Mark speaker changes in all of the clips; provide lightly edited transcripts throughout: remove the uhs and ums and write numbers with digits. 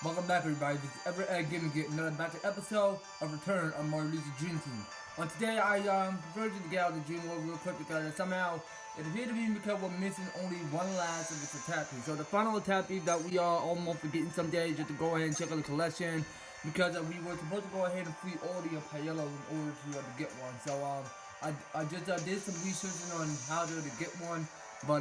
Speaker 1: Welcome back, everybody. This is EVER-TASTIC Gaming, get another back episode of Return of Mario Luigi Dream Team. On today, I preferred you to get out of the dream world real quick because somehow it appeared to be because we're missing only one last of this attack piece. So the final attack piece that we are almost forgetting someday, just to go ahead and check out the collection, because we were supposed to go ahead and free all the Paellos in order to get one. So I just did some researching on how to get one. But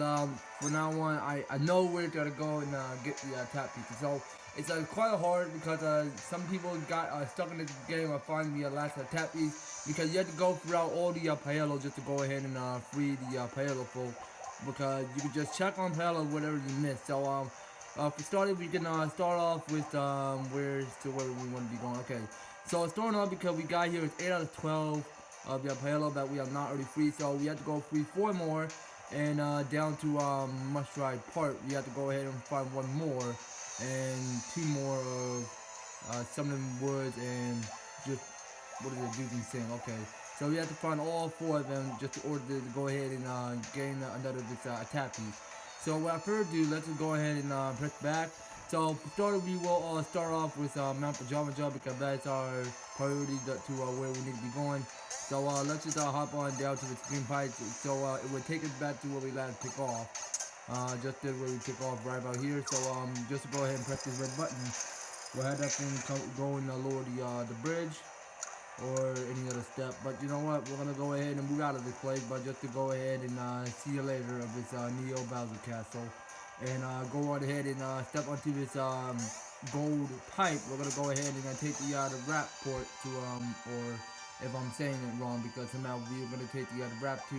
Speaker 1: from now on, I know where to go and get the tap pieces. So it's quite hard because some people got stuck in the game of finding the last tap piece, because you have to go throughout all the Paellos just to go ahead and free the Paello full, because you can just check on Paello whatever you miss. So for starting, we can start off with where we want to be going. Okay, so starting off, because we got here is 8 out of 12 of the Paello that we have not already free, so we have to go free 4 more. And down to Must Ride Part, we have to go ahead and find 1 more and 2 more of Summoning Woods and just, what is it, Duke and Sing. Okay, so we have to find all 4 of them just in order to go ahead and gain another this attack piece. So what I first do, let's just go ahead and press back. So for starters, we will start off with Mount Pajama Job, because that's our priority to where we need to be going. So let's just hop on down to the Extreme Heights. So it would take us back to where we last pick off. Just did where we pick off right about here. So just to go ahead and press this red button, we'll have that thing go and lower the bridge or any other step. But you know what? We're gonna go ahead and move out of this place. But just to go ahead and see you later of this Neo Bowser Castle, and go on ahead and step onto this gold pipe. We're gonna go ahead and take the rap port to or if I'm saying it wrong, because somehow we're gonna take the rap to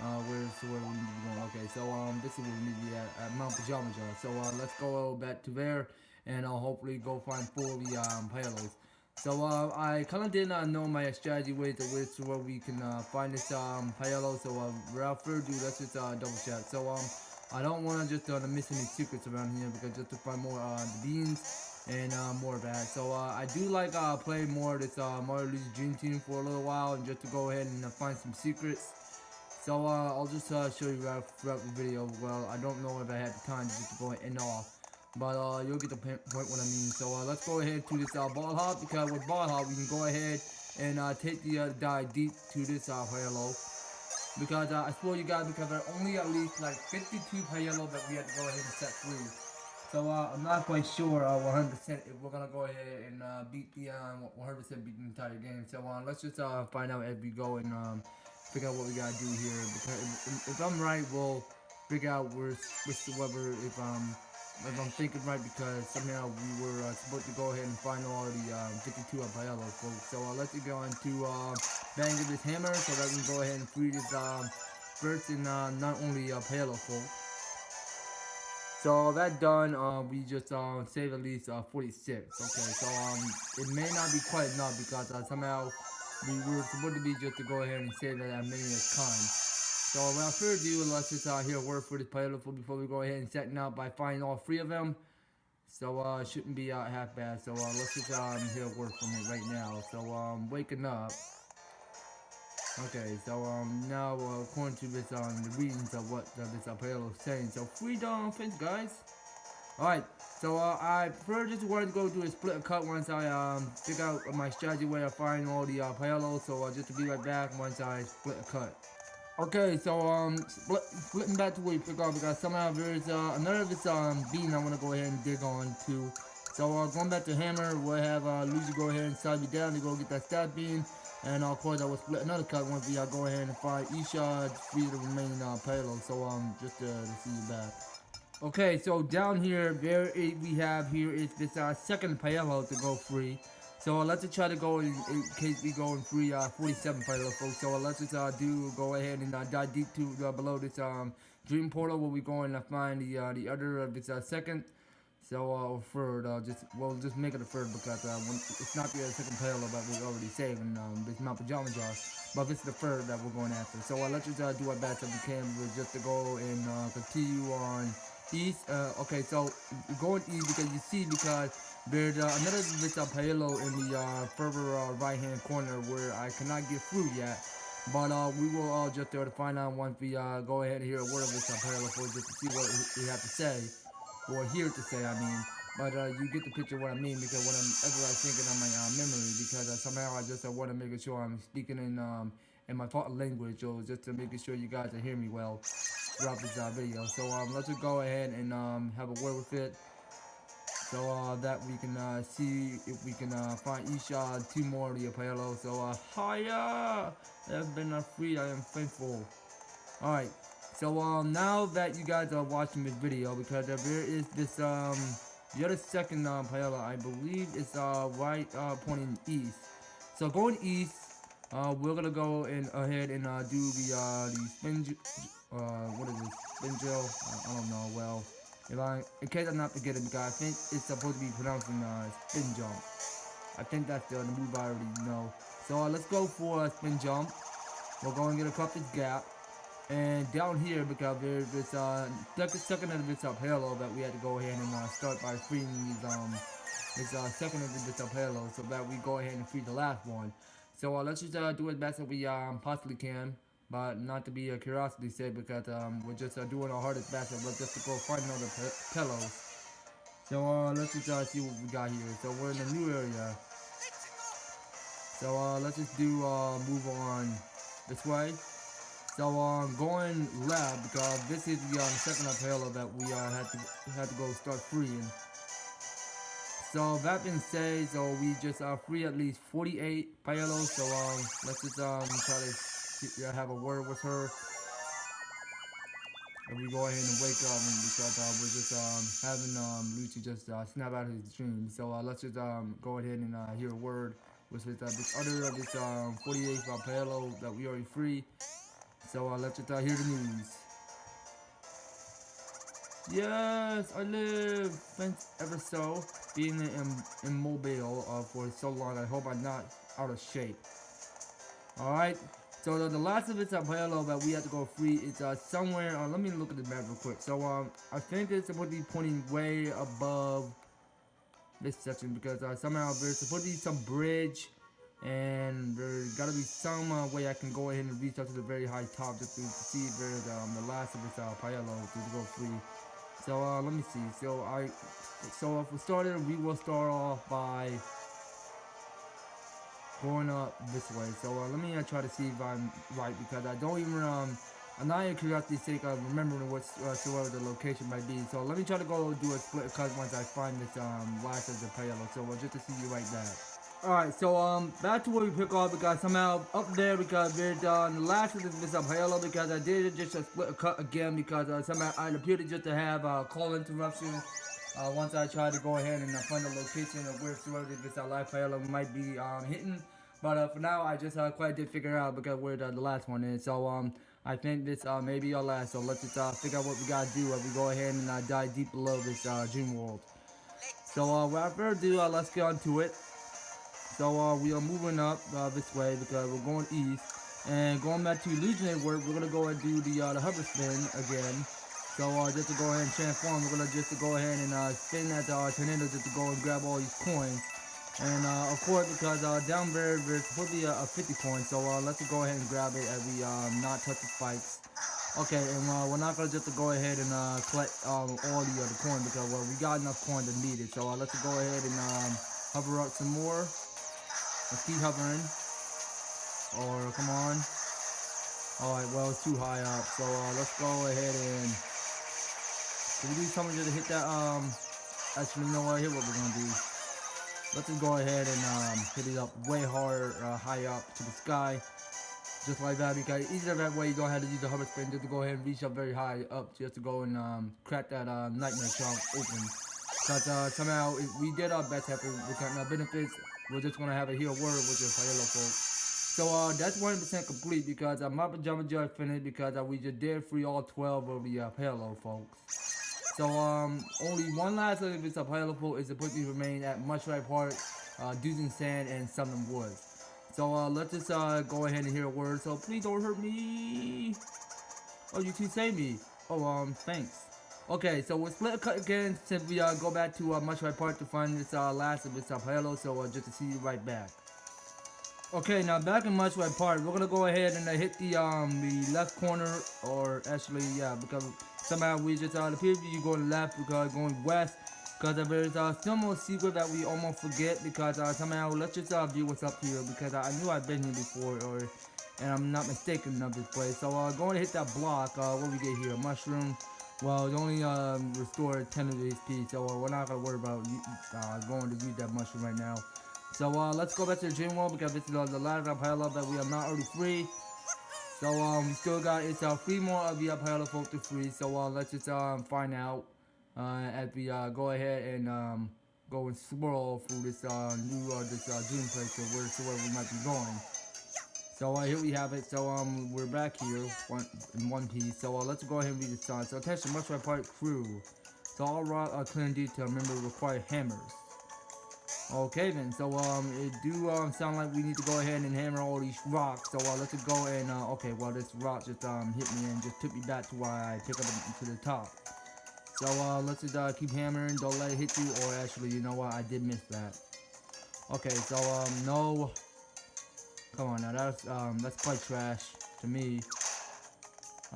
Speaker 1: where we need to be going. Okay, so this is where we need to be at Mount Pajama Jar. So let's go back to there and hopefully go find 4 of the Paellos. So I kind of did not know my strategy ways to where we can find this Paello. So without further ado, let's just double check. So I don't want to just miss any secrets around here, because just to find more the beans and more of that. So I do like playing more of this Mario Luigi Dream Team for a little while, and just to go ahead and find some secrets. So I'll just show you throughout the video. Well, I don't know if I had the time just to go ahead and end off, but you'll get the point what I mean. So let's go ahead to this ball hop, because with ball hop we can go ahead and take the dive deep to this Paello. Because I spoil you guys, because there are only at least like 52 Paello that we have to go ahead and set free. So I'm not quite sure 100% if we're gonna go ahead and beat the 100% beat the entire game. So let's just find out as we go and figure out what we gotta do here. Because if I'm right, we'll figure out which whoever if I'm thinking right, because somehow we were supposed to go ahead and find all the 52 Paello folks. So let's go into banging this hammer so that we can go ahead and free this first and not only Paello folks. So that done, we just save at least 46. Okay, so it may not be quite enough, because somehow we were supposed to be just to go ahead and save that as many as time. So without further ado, let's just hear a word for this Paello before we go ahead and setting out by finding all 3 of them. So it shouldn't be half bad. So let's just hear a word from it right now. So waking up. Okay, so now according to this the readings of what this Paello is saying. So freedom, thanks guys. Alright, so I prefer just wanted to go do a split and cut once I figure out my strategy way of finding all the Paello. So just to be right back once I split a cut. Okay, so splitting back to where we pick up, because somehow there's another of this bean I want to go ahead and dig on to. So going back to hammer, we'll have Luigi go ahead and side me down to go get that stab bean. And of course I will split another cut once we go ahead and find each free the remaining Paello. So just to see you back. Okay, so down here, we have here is this second Paello to go free. So let's just try to go in case we go in free 47 Paello folks. So let's just go ahead and dive deep to below this dream portal, where we go and find the other of this second. So third, we'll just make it a third, because it's not the second Paello that we're already saving this Mount Pajama Jar, but this is the third that we're going after. So let's just do our best if we can, just to go and continue on east. Okay, so going east, because you see, because there's another this Paello in the further right hand corner where I cannot get through yet. But we will just to find out once we go ahead and hear a word of this Paello just to see what we have to say. Or here to say, I mean. But you get the picture of what I mean, because whenever I think it on my memory, because somehow I just want to make sure I'm speaking in my language, or just to making sure you guys are hearing me well throughout this video. So let's just go ahead and have a word with it, so that we can see if we can find each 2 more of the Apollo. So hiya, have been free. I am thankful. All right. So now that you guys are watching this video, because there is this the other second Paella, I believe it's right pointing east. So going east, we're gonna go ahead and do the spin. What is this? Spin drill? I don't know. Well, in case I'm not forgetting, because I think it's supposed to be pronounced spin jump. I think that's the move I already know. So let's go for a spin jump. We're going to get across this gap. And down here, because there's this second of this halo that we had to go ahead and start by freeing these second of this halo, so that we go ahead and free the last one. So let's just do as best as we possibly can, but not to be a curiosity sake, because we're just doing our hardest best, just to go find another pillows. So let's just see what we got here. So we're in a new area. So let's just do move on this way. So going left, because this is the second halo that we had to go start freeing. So that being said, so we just free at least 48 payalos. So let's just try to have a word with her, and we go ahead and wake up, because we're just having Luigi just snap out his dream. So let's just go ahead and hear a word with this other of this 48 payalo that we already free. So let's just hear the news. Yes, I live. Thanks ever so. Being immobile for so long, I hope I'm not out of shape. Alright, so the last of it's Apollo that we have to go free is somewhere. Let me look at the map real quick. So I think it's supposed to be pointing way above this section, because somehow there's supposed to be some bridge. And there's gotta be some way I can go ahead and reach up to the very high top, just to see if there's the last of this Paello to go free. So let me see. So if we started, we will start off by going up this way. So let me try to see if I'm right, because I don't even I'm not in curiosity's sake of remembering whatsoever the location might be. So let me try to go do a split cut once I find this last of the Paello. So just to see you right back. Alright, so back to where we pick off, because somehow up there, because there's the last of this Halo, because I did just a split cut again, because somehow I appeared to just to have call interruption once I tried to go ahead and find the location of where this live Halo might be hitting. But for now, I just quite did figure out because where the last one is. So I think this may be our last. So let's just figure out what we gotta do as we go ahead and dive deep below this dream world. So without further ado, let's get on to it. So we are moving up this way, because we're going east, and going back to illusionate work. We're gonna go and do the hover spin again. So just to go ahead and transform, we're gonna just to go ahead and spin that tornado just to go and grab all these coins. And of course, because down there's supposed to be a 50 coin, so let's go ahead and grab it as we not touch the spikes. Okay, and we're not gonna just to go ahead and collect all the other coins, because we got enough coins to need it. So let's go ahead and hover up some more. Let's keep hovering. Or come on. Alright, well, it's too high up. So let's go ahead and can we do something just to hit that actually, you know what, here what we're gonna do. Let's just go ahead and hit it up way harder, high up to the sky. Just like that, because either that way you don't have to use the hover spin just to go ahead and reach up very high up just to go and crack that nightmare chunk open. Because somehow we did our best effort with our benefits. We're just gonna have a here word with your Paello folks. So that's 100% complete, because my pajama judge finished, because we just did free all 12 of the Paello folks. So only one last of this Paello folk is supposed to remain at Mushroom Park, Dusing Sand, and Southern Woods. So let's just go ahead and hear a word. So please don't hurt me. Oh, you two saved me. Oh thanks. Okay, so we'll split a cut again since we go back to Mushroom Park to find this last of this Paello. So just to see you right back. Okay, now back in Mushroom Park, we're gonna go ahead and hit the left corner, or actually yeah, because somehow we just appear to be going left, because going west, Because there's still more secret that we almost forget because somehow let's just view what's up here because I knew I've been here before and I'm not mistaken of this place. So going to hit that block, what we get here, mushroom. Well, it only restored 10 of HP, so we're not going to worry about going to use that mushroom right now. So let's go back to the gym world because this is the last pile up that we are not already free. So we still got, it's 3 more of the pile up to free, so let's just find out as we go ahead and go and swirl through this new gym place to where we might be going. So here we have it. So we're back here in one piece. So let's go ahead and read the sign. So attention, mushroom part crew. So all rock clear and detail. Remember, require hammers. Okay then. So it do sound like we need to go ahead and hammer all these rocks. So let's go and okay. Well, this rock just hit me and just took me back to where I pick up to the top. So let's just keep hammering. Don't let it hit you. Or actually, you know what? I did miss that. Okay. So no. Come on now, that's quite trash to me.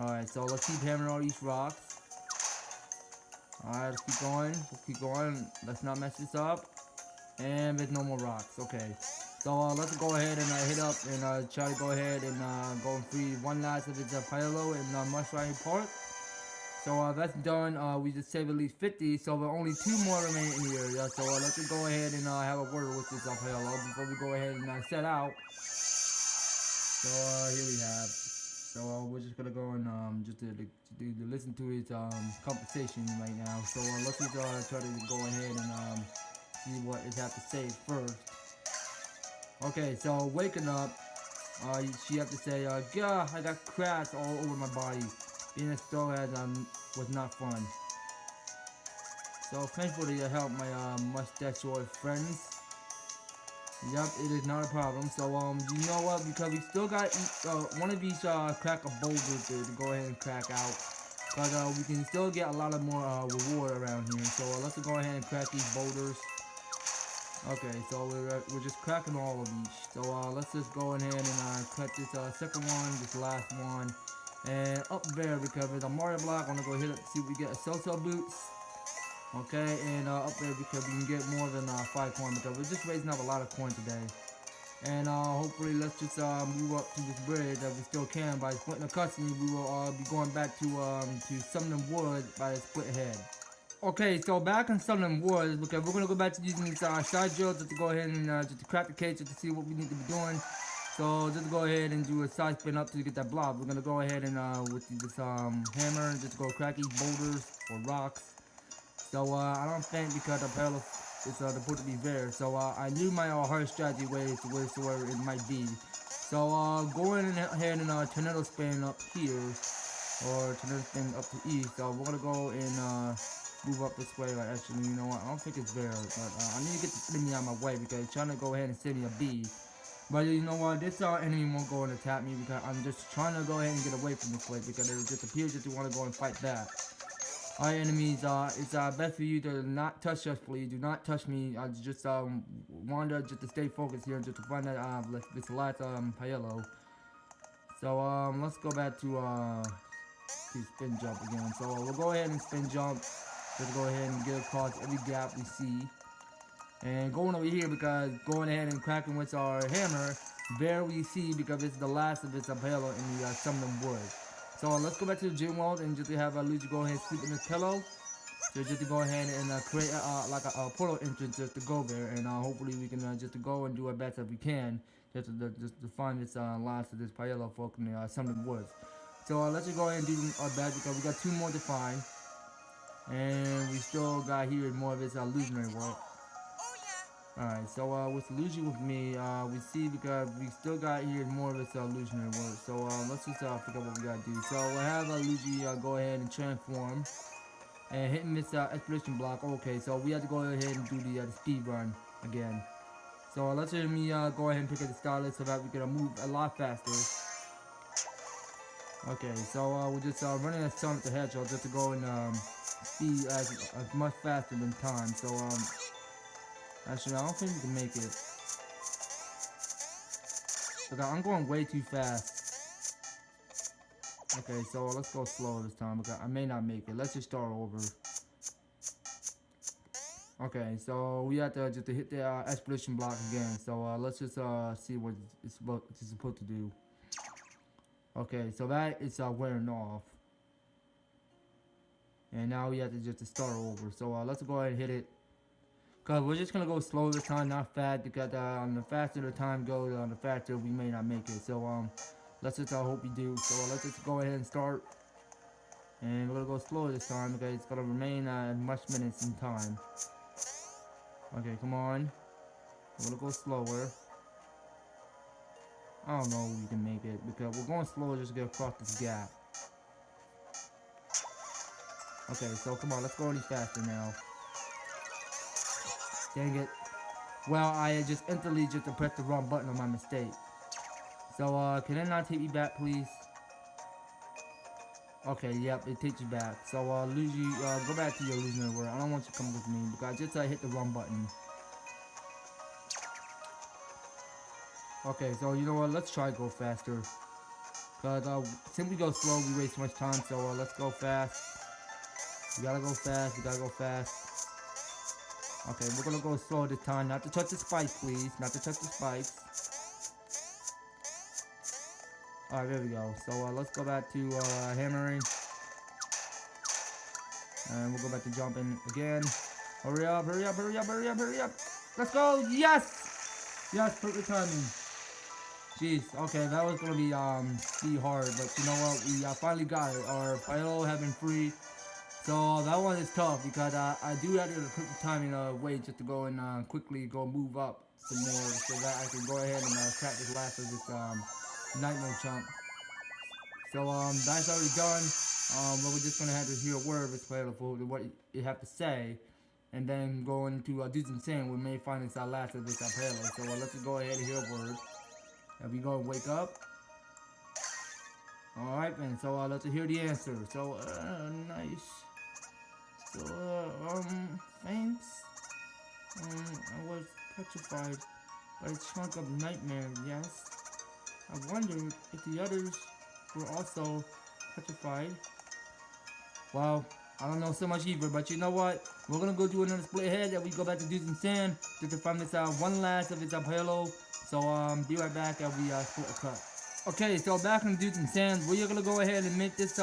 Speaker 1: Alright, so let's keep hammering all these rocks. Alright, let's keep going. Let's keep going. Let's not mess this up. And there's no more rocks. Okay. So let's go ahead and hit up and try to go ahead and go and free one last of its Pylo in Mushroom Park. So that's done. We just saved at least 50. So there are only 2 more remaining in the area. So let's just go ahead and have a word with this Pylo before we go ahead and set out. So here we have. So we're just gonna go and just to listen to his conversation right now. So let's just try to go ahead and see what it has to say first. Okay, so waking up, she have to say, "God, I got cracks all over my body. Being a stowhead was not fun." So thanks for the help, my mustachoid friends. Yep, it is not a problem. So you know what? Because we still got one of these crack a boulders to go ahead and crack out. Because we can still get a lot of more reward around here. So let's go ahead and crack these boulders. Okay, so we're just cracking all of these. So let's just go ahead and crack this second one, this last one, and up there because there's a Mario block. I'm gonna go hit it, see if we get a so-so boots. Okay, and up there because we can get more than 5 coins because we're just raising up a lot of coins today. And hopefully let's just move up to this bridge as we still can. By splitting the cutscene, we will be going back to Summoning Woods by the split head. Okay, so back in Summoning Woods because we're gonna go back to using these side drills just to go ahead and just to crack the cage just to see what we need to be doing. So just go ahead and do a side spin up to get that block. We're gonna go ahead and with this hammer just go crack these boulders or rocks. So I don't think because the parallel is supposed to be there. So I knew my hard strategy ways to where it might be. So going ahead and tornado spin up here, or tornado spin up to east. So we're gonna go and move up this way. Like actually, you know what? I don't think it's there, but I need to get the enemy out of my way because it's trying to go ahead and send me a B. But you know what? This enemy won't go and attack me because I'm just trying to go ahead and get away from this place because it just appears that you want to go and fight back. Alright enemies, it's best for you to not touch us, please. Do not touch me. I just wanted just to stay focused here, just to find that this last Paello. So let's go back to spin jump again. So we'll go ahead and spin jump. Let's go ahead and get across every gap we see. And going over here because going ahead and cracking with our hammer, there we see because it's the last of its Paello in the Summoning Woods. So let's go back to the gym world and just to have Luigi go ahead and sleep in his pillow. So just to go ahead and create like a portal entrance just to go there, and hopefully we can just to go and do our best as we can just to find this last of this Paello folk in the Summoning Woods. So let's just go ahead and do our best because we got 2 more to find, and we still got here more of this illusionary work. Alright, so with Luigi with me, we see because we still got here more of this illusionary work. So let's just figure out what we gotta do. So we'll have Luigi go ahead and transform and hitting this expedition block. Okay, so we have to go ahead and do the speed run again. So let's let me go ahead and pick up the stylus so that we can move a lot faster. Okay, so we're just running a Sonic the Hedgehog just to go and speed as much faster than time. So actually, I don't think we can make it. Look, I'm going way too fast. Okay, so let's go slow this time because I may not make it. Let's just start over. Okay, so we have to just to hit the expedition block again. So let's just see what it's supposed to do. Okay, so that is wearing off, and now we have to just to start over. So let's go ahead and hit it. Cause we're just gonna go slow this time, not fast. Because on the faster the time goes, the faster we may not make it. So let's just hope we do. So let's just go ahead and start, and we're gonna go slower this time. Okay, it's gonna remain much minutes in time. Okay, come on. We're gonna go slower. I don't know if we can make it because we're going slower just to get across this gap. Okay, so come on, let's go any faster now. Dang it. Well, I just instantly just pressed the wrong button on my mistake. So, can it not take me back, please? Okay, yep, it takes you back. So, Luigi, go back to your illusionary world. I don't want you to come with me because I just hit the wrong button. Okay, so you know what? Let's try to go faster. Because since we go slow, we waste too much time. So, let's go fast. We gotta go fast. We gotta go fast. Okay, we're gonna go slow this time. Not to touch the spike, please. Not to touch the spikes. Alright, there we go. So let's go back to hammering. And we'll go back to jumping again. Hurry up, hurry up, hurry up, hurry up, hurry up. Let's go! Yes! Yes, perfect timing. Jeez, okay, that was gonna be hard, but you know what? We finally got it. Our pilot have been free. So that one is tough because I do have the perfect timing way just to go and quickly go move up some more so that I can go ahead and crack this last of this nightmare chunk. So that's already done. But we're just gonna have to hear a word of this player for what you have to say, and then go into do some saying. We may find it's our last of this player. So let's just go ahead and hear a word. And we go and wake up. All right, then. So let's hear the answer. So nice. So thanks. I was petrified by a chunk of nightmare. Yes. I wondered if the others were also petrified. Well, I don't know so much either, but you know what? We're gonna go do another split head that we go back to do some sand just to find this one last of its halo. So be right back as we split a cut. Okay, so back in Dudes and Sands, we're gonna go ahead and make this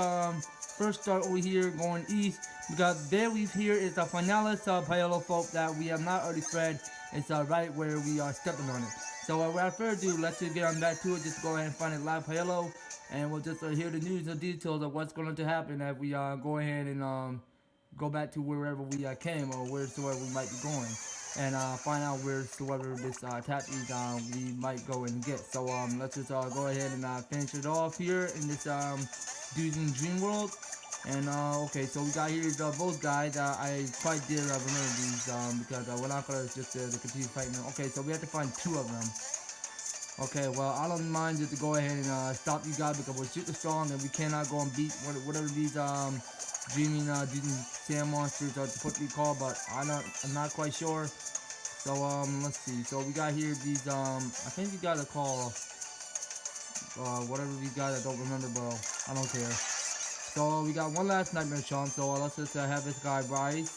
Speaker 1: first start over here going east because there we here is the finalis Paolo folk that we have not already fed. It's right where we are stepping on it. So without further ado, let's just get on back to it. Just go ahead and find it live Paolo, and we'll just hear the news and details of what's going to happen as we go ahead and go back to wherever we came or wheresoever we might be going. And find out wheresoever this tactics we might go and get. So let's just go ahead and finish it off here in this Dudes in Dream World. And okay, so we got here both guys. I quite did remember these because we're not gonna just to continue fighting them. Okay, so we have to find two of them. Okay, well I don't mind just to go ahead and stop you guys because we're super strong and we cannot go and beat whatever these dreaming sand monsters are supposed to be called, but I'm not quite sure. So let's see. So we got here these I think we gotta call whatever we got. I don't remember, bro. I don't care. So we got one last nightmare chunk. So let's just have this guy rise.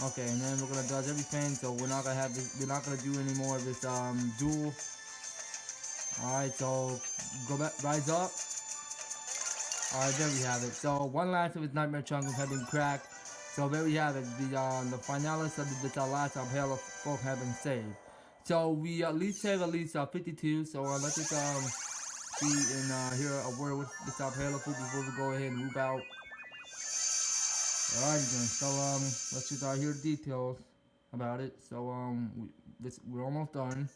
Speaker 1: Okay, and then we're gonna dodge everything. So we're not gonna have this. We're not gonna do any more of this duel. All right, so go back, rise up. Alright, there we have it. So one last of his nightmare chunk have been cracked. So there we have it. The finalis of the last Halo folk have been saved. So we at least save 52. So let's just see and hear a word with this Halo folk before we go ahead and move out. Alrighty then. So let's just hear the details about it. So we're almost done.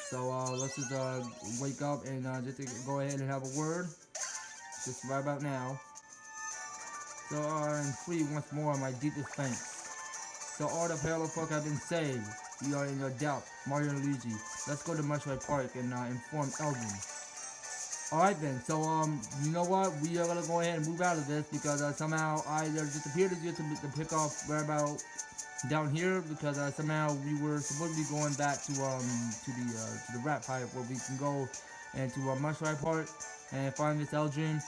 Speaker 1: So let's just wake up and just go ahead and have a word. Just right about now. So I'm free once more, my deepest thanks. So all the Halo folk have been saved. We are in your doubt, Mario and Luigi. Let's go to Mushroom Park and inform Elgin. Alright then, so you know what? We are gonna go ahead and move out of this because somehow I just appeared to pick off right about down here because somehow we were supposed to be going back to the rat pipe where we can go into Mushroom Park and find this Eldrin.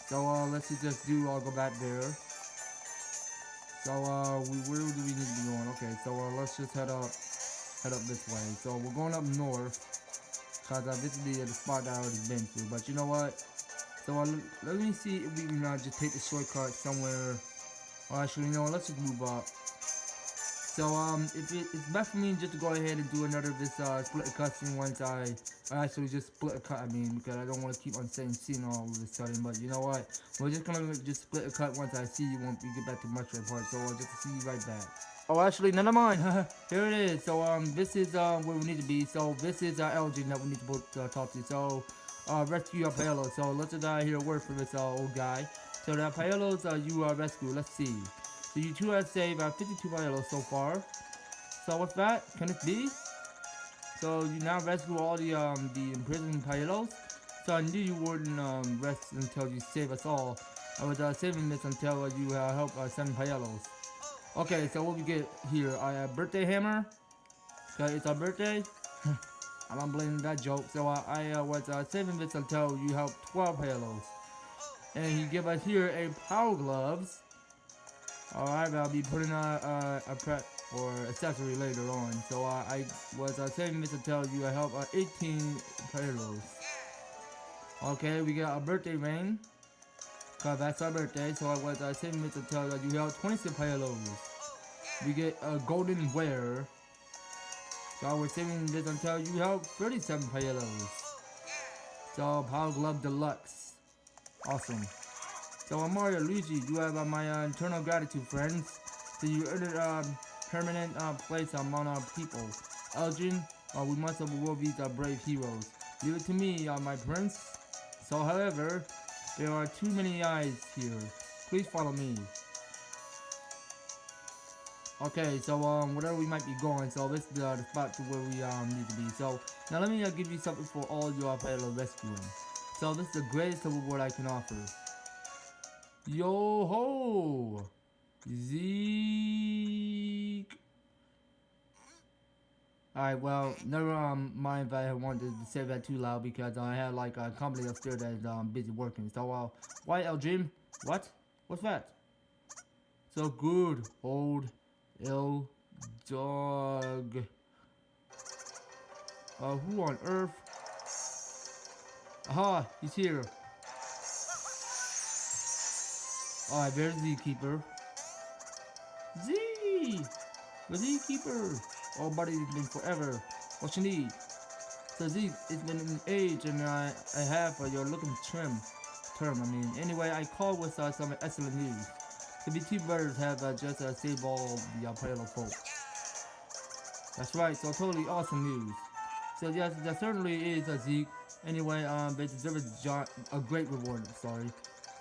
Speaker 1: So let's just go back there. So where do we need to be going? Okay, so let's just head up this way. So we're going up north, cause this is the spot that I already been to. But you know what? So let me see if we can just take the shortcut somewhere. Or actually, you know, let's just move up. So if it's best for me just to go ahead and do another this split a cutscene once I actually just split a cut. I mean, because I don't want to keep on saying scene all of a sudden. But you know what? We're just gonna just split a cut once I see you once we get back to the mushroom part. So I'll just see you right back. Oh, actually, never mind. Here it is. So this is where we need to be. So this is Elgin that we need to both talk to. So rescue your Paolo. So let's just hear a word from this old guy. So the Paolos you rescue. Let's see. So you two have saved 52 Paolos so far. So what's that? Can it be? So you now rescue all the imprisoned Paolos. So I knew you wouldn't rest until you save us all. I was saving this until you help 7 Paolos. Okay, so what we get here? A birthday hammer. Okay, it's our birthday. I'm not blaming that joke. So I was saving this until you help 12 Paolos. And you give us here a power gloves. Alright, I'll be putting a prep or accessory later on. So I was saving this until you help 18 Paolos. Okay, we got a birthday ring. Cause that's our birthday, so I was saving this until you help 26 Paolos. We get a golden wear. So I was saving this until you help 37 Paolos. So Power Glove Deluxe. Awesome. So Mario Luigi, you have my eternal gratitude, friends. So you earned permanent place among our people. Elgin, we must reward these brave heroes. Leave it to me, my prince. So however, there are too many eyes here. Please follow me. Okay, so wherever we might be going, so this is the spot to where we need to be. So now let me give you something for all your Paolo rescuing. So this is the greatest reward I can offer. Yo ho! Zee Egg. Alright, well, never mind if I wanted to say that too loud because I had like a company upstairs that's busy working. So why El Jim? What? What's that? So good, old ill dog. Who on earth? Aha, he's here. Alright, there's the Zookeeper. Zee! The Zookeeper! Oh, buddy, it's been forever. What you need? So Zee, it's been an age and I have you're looking term. Anyway, I called with some excellent news. The two brothers have just saved all the Paolo folk. That's right, so totally awesome news. So yes, that certainly is Zeke. Anyway, they deserve a great reward, sorry.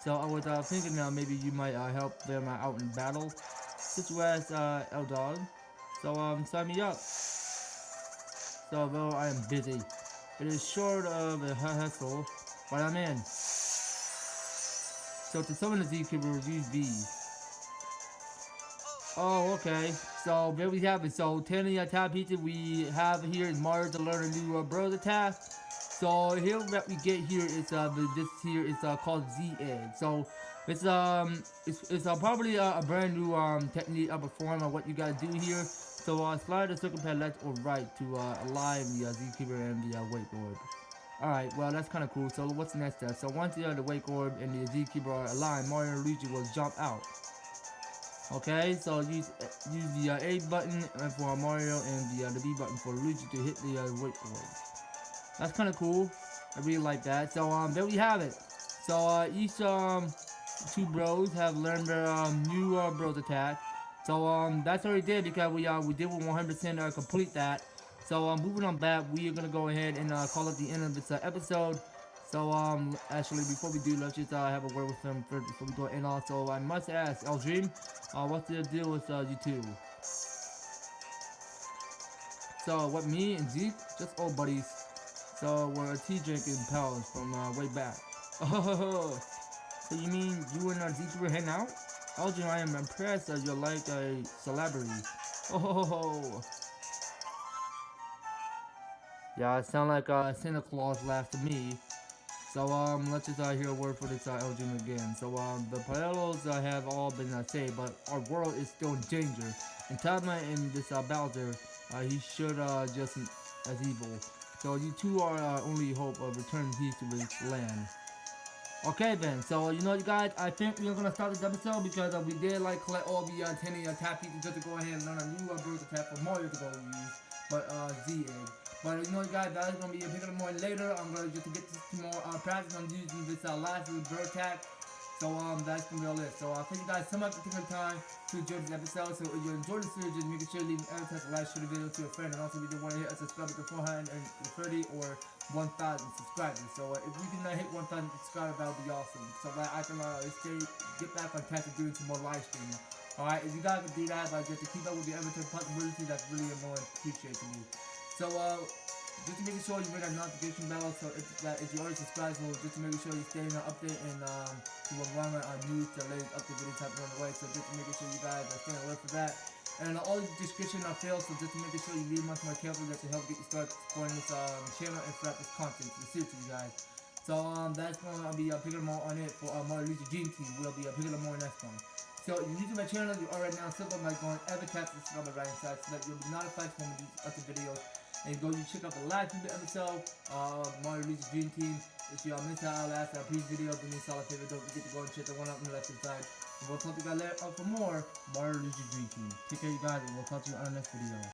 Speaker 1: So I was thinking now maybe you might help them out in battle. Such as El Dog. So sign me up. So though I am busy, it is short of a hassle, but I'm in. So to summon the Zookeeper, use these. Oh, okay. So there we have it. So 10 attack pieces we have here is Mario to learn a new bros attack. So here what we get here is this here is called Zee Egg. So it's probably a brand new technique of perform on what you gotta do here. So slide the circle pad left or right to align the Zookeeper and the wakeboard. Alright, well that's kind of cool. So what's the next step? So once the wakeboard and the Zookeeper are aligned, Mario and Luigi will jump out. Okay, so use the A button for Mario and the B button for Luigi to hit the wakeboard. That's kind of cool. I really like that. So there we have it. So each two bros have learned their new bros attack. So that's already did because we did 100% complete that. So moving on back, we are gonna go ahead and call it the end of this episode. So actually before we do, let's just have a word with them first before we go. And also I must ask, El Dream, what's the deal with you two? So what, me and Zeke, just old buddies. So we're tea drinking pals from way back. Oh, so you mean you and Zeke were hanging out? El Dream, I am impressed that you're like a celebrity. Oh. Yeah, it sounds like Santa Claus laughed to me. So let's just hear a word for this Elgin again. So the Parelos have all been saved, but our world is still in danger. And Tadma and this Bowser, he should just as evil. So you two are only hope of returning peace to this land. Okay then, so you know you guys, I think we're gonna start this episode because we did like collect all the 10 tap pieces just to go ahead and learn a new bird attack for Mario to go use, but Zee Egg. But you know you guys, that is gonna be a big more later. I'm gonna just to get some more practice on using this last bird attack. So that's gonna be all it. So thank you guys so much for taking the time to enjoy this episode. So if you enjoyed the series, just make sure you leave an EVER-TASTIC like, share the video to a friend, and also if you want to hit a subscribe to 430 or 1,000 subscribers. So if we can hit 1,000 subscribers, that would be awesome. So that I can get back on task of doing some more live streaming. Alright, if you guys can do that, just to keep up with the EVER-TASTIC possibility, that's really more appreciated to me. So just to make sure you ring that notification bell, so if you already subscribed, so just to make sure you stay in the update and you will run our news, the latest update videos happening on the way. So just to make sure you guys are staying alert for that. And all the description are filled, so just to make sure you read much more carefully, that to help get you started supporting this channel and for this content to suit you guys. So that's going to be picking more on it for Mario Luigi Dream Team. We'll be picking up more next one. So if you're new to my channel, you are right now simple by going EVER-TASTIC subscribe by right inside so that you'll be notified when we do other videos. And go you check out the last episode, Mario Luigi Dream Team. If y'all missed out our last previous video, do me a solid favor, don't forget to go and check the one out on the left side. And we'll talk to you guys later for more Mario Luigi Dream Team. Take care you guys, and we'll talk to you on the next video.